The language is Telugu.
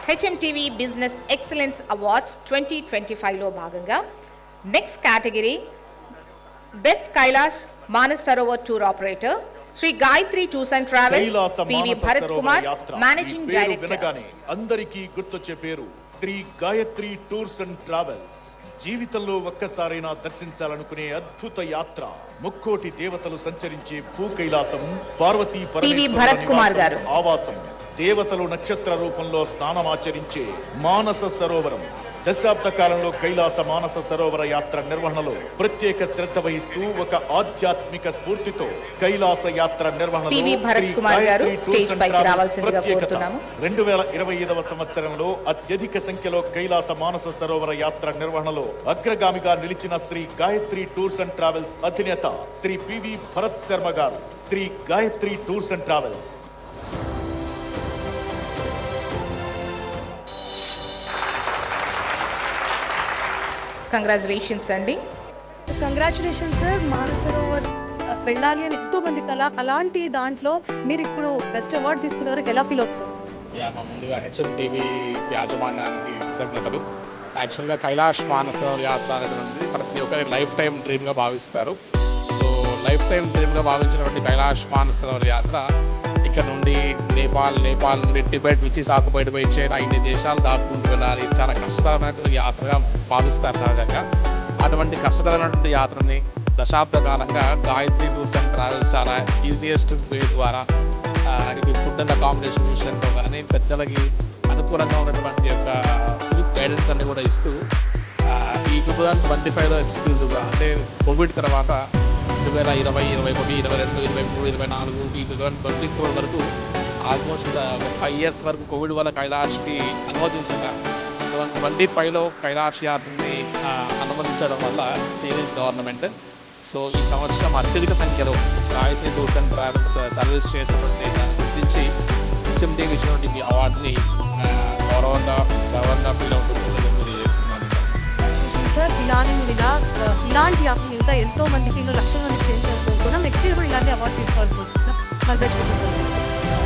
హెచ్ఎంటీవీ బిజినెస్ ఎక్సలెన్స్ అవార్డ్స్ 2025లో భాగంగా next category best Kailash Manas Sarovar tour operator Shri Gayatri tours and travels PV Bharat Kumar managing director. అందరికీ గుర్తొచ్చే పేరు Shri Gayatri tours and travels. జీవితంలో ఒక్కసారైనా దర్శించాలనుకునే అద్భుత యాత్ర. ముక్కోటి దేవతలు సంచరించే భూ కైలాసం, పార్వతీ పరమేశ్వరుని ఆవాసం, దేవతలు నక్షత్ర రూపంలో స్నానమాచరించే మానస సరోవరం. దశాబ్ద కాలంలో కైలాస మానస సరోవర యాత్ర నిర్వహణలో ప్రత్యేక శ్రద్ధ వహిస్తూ ఒక ఆధ్యాత్మిక స్ఫూర్తితో కైలాస యాత్ర నిర్వహణలో 2025వ సంవత్సరంలో అత్యధిక సంఖ్యలో కైలాస మానస సరోవర యాత్ర నిర్వహణలో అగ్రగామిగా నిలిచిన Sri Gayatri tours and travels అధినేత Sri P V Bharat Sharma garu. Sri Gayatri tours and travels. Congratulations అండి. Congratulations sir. మానసరోవర్ వెళ్ళాలి అని ఎంతో మంది కళ, అలాంటి దాంట్లో మీరు ఇప్పుడు బెస్ట్ అవార్డు తీసుకున్నారు, ఎలా ఫీల్ అవుతారు? ముందుగా హెచ్ఎంటీవీ యాజమాన్యానికి కృతజ్ఞతలు. యాక్చువల్గా కైలాష్ మానసరోవర్ యాత్ర అనేది ప్రతి ఒక్కరి లైఫ్ టైం డ్రీమ్గా భావిస్తారు. సో లైఫ్ టైం డ్రీమ్గా భావించినటువంటి కైలాష్ మానసరోవర్ యాత్ర ఇక్కడ నుండి నేపాల్ నుండి టిబెట్ నుంచి సాకుబయట పోయి 5 దేశాలు దాటుకుంటూ వెళ్ళాలి. చాలా కష్టతరమైనటువంటి యాత్రగా భావిస్తారు సహజంగా. అటువంటి కష్టతరమైనటువంటి యాత్రని దశాబ్ద కాలంగా గాయత్రి టూర్స్ అండ్ ట్రావెల్స్ చాలా ఈజియెస్ట్ వే ద్వారా ఇది ఫుడ్ అండ్ అకామిడేషన్ విషయంలో కానీ పెద్దలకి అనుకూలంగా ఉన్నటువంటి యొక్క స్వీట్ గైడెన్స్ అన్ని కూడా ఇస్తూ ఈ 2025లో ఎక్స్క్లూజివ్గా అంటే కోవిడ్ తర్వాత 2020, 2021, 2022, 2023, 2024 ఈ 2024 వరకు ఆల్మోస్ట్ 5 years వరకు కోవిడ్ వల్ల కైలాష్కి అనుమతించగా 2025లో కైలాష్ యాత్రని అనుమతించడం వల్ల చైనీస్ గవర్నమెంట్ సో ఈ సంవత్సరం అత్యధిక సంఖ్యలో Gayatri tours and travels service చేసినటువంటి దాన్ని గుర్తించి హెచ్ఎంటీకి ఇచ్చినటువంటి ఈ అవార్డుని గౌరవంగా ఫీల్ అవుతుంది తెలియజేస్తున్నాను. సార్ ఇలాంటి యాత్రలు ఇంకా ఎంతో మందికి, ఇంకా లక్షల మందికి చేయించాలనుకుంటున్నాం. నెక్స్ట్ ఇయర్ కూడా ఇలాంటి అవార్డు తీసుకోవాలనుకుంటున్నాం. Congratulations sir.